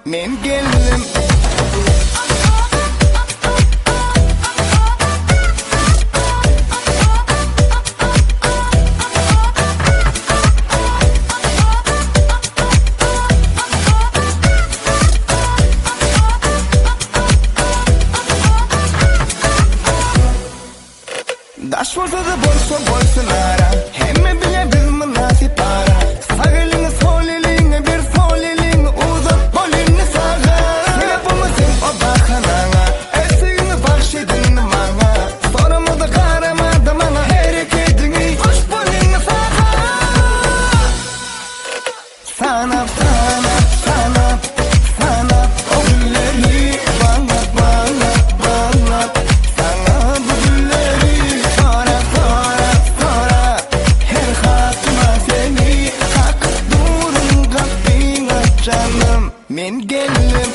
Men geldim. Daş olsa da bolsun ara. Hemme bile biz münasip ara. Sağ elini sol elini bir sol elini uzat bolini sağa. Sebebimi sen o bakanana. Esigini bahşedin bana. Sorumu da karamadı bana. Hareketini hoş bolini sağa. Sana o gülleri bana. Sana bu gülleri sonra her hatıma seni hak durun kapına canım men geldim.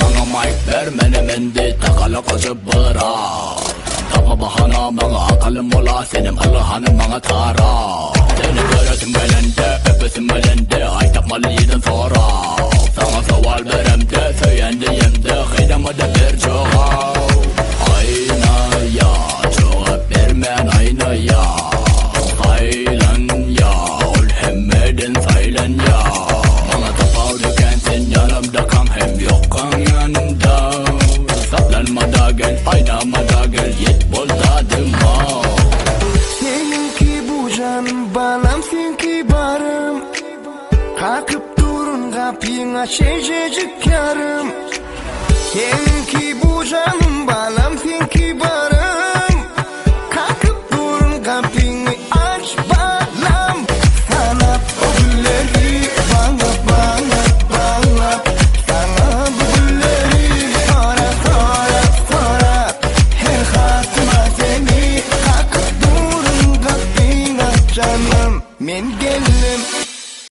Bana mic vermene mendi takala kazı bırak. Tapa bahana bana akalım ola senin Allah'ın bana tara. Seni göresim belende öpesim belende ay tapmalı yedin sonra. Sana saval veremde söyendiyim de kıydamadı bir cevap. Ayna ya cevap vermen ayna ya. Saylan ya ol hemmedin saylan ya. Bana tapav dökensin yanımda kan hem yok kan yanında. Saplanmada gel aynamada gel yet bol tadıma. Seninki bu canım balam senki barım. Kalkıp durun kapına şeycecik yarım.